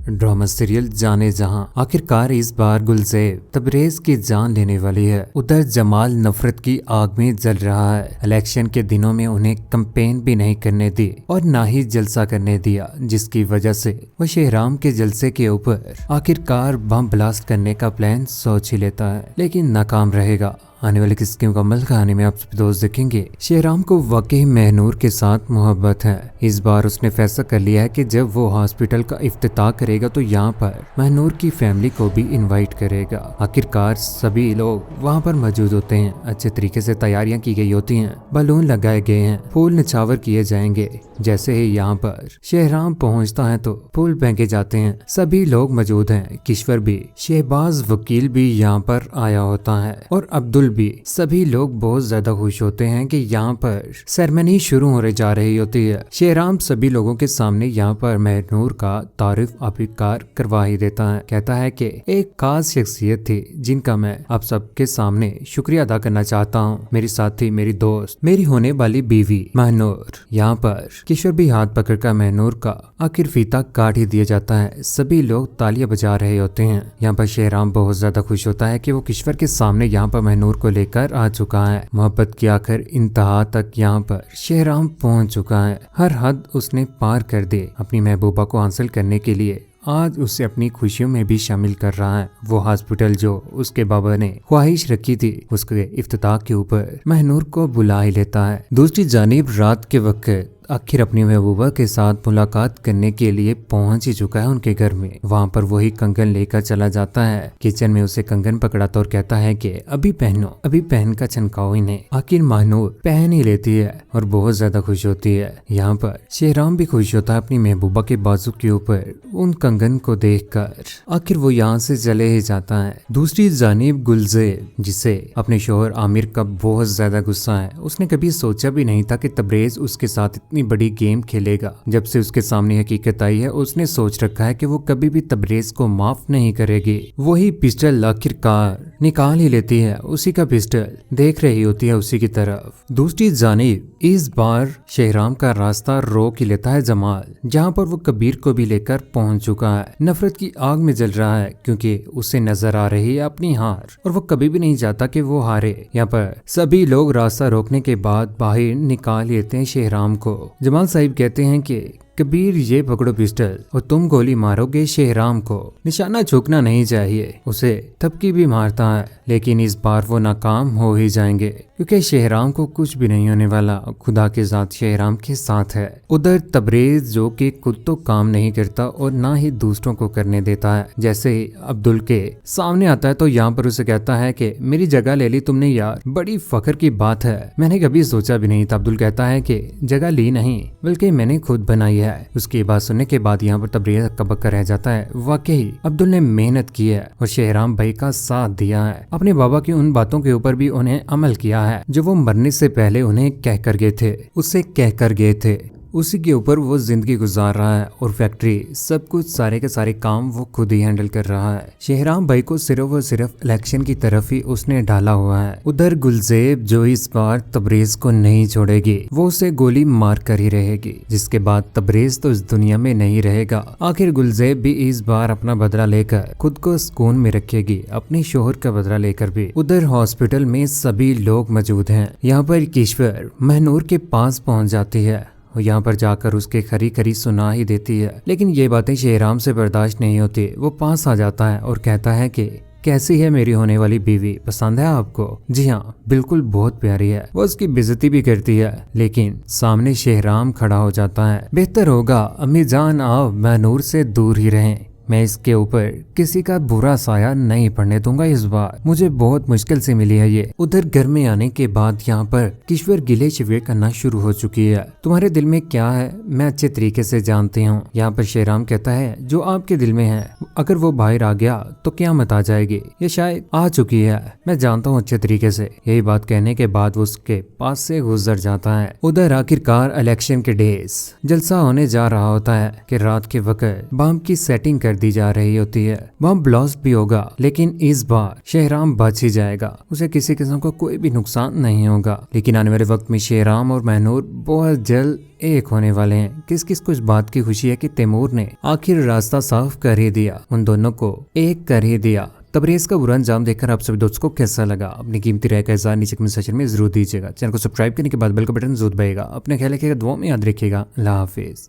Drama serial जाने जहां आखिरकार इस बार गुलज़ेब तबरेज की जान लेने वाली है। उधर जमाल नफरत की आग में जल रहा है। इलेक्शन के दिनों में उन्हें कैंपेन भी नहीं करने दी और ना ही जलसा करने दिया, जिसकी वजह से वह शेहराम के जलसे के ऊपर आखिरकार बम ब्लास्ट करने का प्लान सोच ही लेता है, लेकिन नाकाम रहेगा। आने वाली किसकी मुकम्मल कहानी में आप सभी दोस्त देखेंगे। शेहराम को वाकई महनूर के साथ मोहब्बत है। इस बार उसने फैसला कर लिया है कि जब वो हॉस्पिटल का इफ्तिताह करेगा तो यहाँ पर महनूर की फैमिली को भी इनवाइट करेगा। आखिरकार सभी लोग वहाँ पर मौजूद होते हैं। अच्छे तरीके से तैयारियां की गई होती हैं, बलून लगाए गए हैं, फूल निछावर किए जाएंगे। जैसे ही यहाँ पर शेहराम पहुँचता है तो फूल फेंके जाते हैं। सभी लोग मौजूद हैं, किश्वर भी, शहबाज वकील भी यहाँ पर आया होता है और अब्दुल भी। सभी लोग बहुत ज्यादा खुश होते हैं कि यहाँ पर सेरेमनी शुरू होने जा रही होती है। शेहराम सभी लोगों के सामने यहाँ पर महनूर का तारीफ आखिरकार करवा ही देता है। कहता है कि एक खास शख्सियत थी जिनका मैं आप सबके सामने शुक्रिया अदा करना चाहता हूँ, मेरी साथी, मेरी दोस्त, मेरी होने वाली बीवी महनूर। यहाँ पर किशोर भी हाथ पकड़कर महनूर का आखिर फीता काट ही दिया जाता है। सभी लोग तालियां बजा रहे होते हैं। यहाँ पर शेहराम बहुत ज्यादा खुश होता है कि वो किश्वर के सामने यहाँ पर महनूर को लेकर आ चुका है। मोहब्बत की आखिर इंतहा तक यहाँ पर शेहराम पहुंच चुका है। हर हद उसने पार कर दी। अपनी महबूबा को हासिल करने के लिए आज उसे अपनी खुशियों में भी शामिल कर रहा है। वो हॉस्पिटल जो उसके बाबा ने ख्वाहिश रखी थी, उसके इफ्तिताह के ऊपर महनूर को बुला ही लेता है। दूसरी जानिब रात के वक्त आखिर अपनी महबूबा के साथ मुलाकात करने के लिए पहुंच ही चुका है उनके घर में। वहां पर वही कंगन लेकर चला जाता है। किचन में उसे कंगन पकड़ाता और कहता है कि अभी पहनो, अभी पहन का चमकाओ इन्हें। आखिर महनूर पहन ही लेती है और बहुत ज्यादा खुश होती है। यहाँ पर शेहराम भी खुश होता है अपनी महबूबा के बाजू के ऊपर उन कंगन को देखकर। आखिर वो यहाँ से चले ही जाता है। दूसरी जानिब गुलज़ेब, जिसे अपने शोहर आमिर का बहुत ज्यादा गुस्सा है, उसने कभी सोचा भी नहीं था कि तबरेज उसके साथ इतनी बड़ी गेम खेलेगा। जब से उसके सामने हकीकत आई है, उसने सोच रखा है कि वो कभी भी तबरेज को माफ नहीं करेगी। वही पिस्टल आखिरकार निकाल ही लेती है। उसी का पिस्टल देख रही होती है उसी की तरफ। दूसरी जानिब इस बार शेहराम का रास्ता रोक ही लेता है जमाल, जहाँ पर वो कबीर को भी लेकर पहुंच चुका है। नफरत की आग में जल रहा है क्योंकि उसे नजर आ रही है अपनी हार और वो कभी भी नहीं चाहता कि वो हारे। यहाँ पर सभी लोग रास्ता रोकने के बाद बाहर निकाल लेते हैं शेहराम को। जमाल साहिब कहते हैं कि कबीर ये पकड़ो पिस्टल और तुम गोली मारोगे शेहराम को। निशाना झुकना नहीं चाहिए। उसे थपकी भी मारता है, लेकिन इस बार वो नाकाम हो ही जाएंगे क्योंकि शेहराम को कुछ भी नहीं होने वाला। खुदा के साथ शेहराम के साथ है। उधर तबरेज जो कि खुद तो काम नहीं करता और ना ही दूसरों को करने देता है। जैसे ही अब्दुल के सामने आता है तो यहाँ पर उसे कहता है कि मेरी जगह ले ली तुमने यार, बड़ी फख्र की बात है, मैंने कभी सोचा भी नहीं था। अब्दुल कहता है कि जगह ली नहीं बल्कि मैंने खुद बनाई है। उसकी बात सुनने के बाद यहाँ पर तबरेज हक्का-बक्का रह जाता है। वाकई अब्दुल ने मेहनत की है और शेहराम भाई का साथ दिया है। अपने बाबा की उन बातों के ऊपर भी उन्हें अमल किया है जो वो मरने से पहले उन्हें कह कर गए थे, उससे कह कर गए थे। उसी के ऊपर वो जिंदगी गुजार रहा है और फैक्ट्री सब कुछ सारे के सारे काम वो खुद ही हैंडल कर रहा है। शेहराम भाई को सिर्फ और सिर्फ इलेक्शन की तरफ ही उसने डाला हुआ है। उधर गुलज़ेब जो इस बार तबरेज को नहीं छोड़ेगी, वो उसे गोली मार कर ही रहेगी, जिसके बाद तबरेज तो इस दुनिया में नहीं रहेगा। आखिर गुलज़ेब भी इस बार अपना बदला लेकर खुद को सुकून में रखेगी, अपने शोहर का बदला लेकर भी। उधर हॉस्पिटल में सभी लोग मौजूद हैं। यहाँ पर किश्वर महनूर के पास पहुँच जाती है और यहाँ पर जाकर उसके खरी खरी सुना ही देती है, लेकिन ये बातें शेहराम से बर्दाश्त नहीं होती। वो पास आ जाता है और कहता है कि कैसी है मेरी होने वाली बीवी, पसंद है आपको? जी हाँ, बिल्कुल बहुत प्यारी है। वो उसकी बेइज्जती भी करती है, लेकिन सामने शेहराम खड़ा हो जाता है। बेहतर होगा अम्मी जान आप महनूर से दूर ही रहें, मैं इसके ऊपर किसी का बुरा साया नहीं पड़ने दूंगा। इस बार मुझे बहुत मुश्किल से मिली है ये। उधर घर में आने के बाद यहाँ पर किश्वर गिले शिकवे करना शुरू हो चुकी है। तुम्हारे दिल में क्या है मैं अच्छे तरीके से जानती हूँ। यहाँ पर शेहराम कहता है जो आपके दिल में है अगर वो बाहर आ गया तो क़यामत आ जाएगी, ये शायद आ चुकी है, मैं जानता हूँ अच्छे तरीके से। यही बात कहने के बाद वो उसके पास से गुजर जाता है। उधर आखिरकार इलेक्शन के डेज जलसा होने जा रहा होता है कि रात के वक्त बम की सेटिंग कर दी जा रही होती है। बम ब्लास्ट भी होगा लेकिन इस बार शेहराम बच ही जाएगा, उसे किसी किस्म का कोई भी नुकसान नहीं होगा। लेकिन आने वाले वक्त में शेहराम और महनूर बहुत जल्द एक होने वाले हैं। किस किस को इस बात की खुशी है कि तैमूर ने आखिर रास्ता साफ कर ही दिया, उन दोनों को एक कर ही दिया। तबरेज का बुरा अंजाम देखकर आप सभी दोस्तों को कैसा लगा, अपनी कीमती राय का इज़हार नीचे कमेंट सेक्शन में जरूर दीजिएगा। चैनल को सब्सक्राइब करने के बाद बेल का बटन जरूर दबाइएगा। अपने ख्याल रखिएगा, दुआ में याद रखिएगा। अल्लाह हाफिज।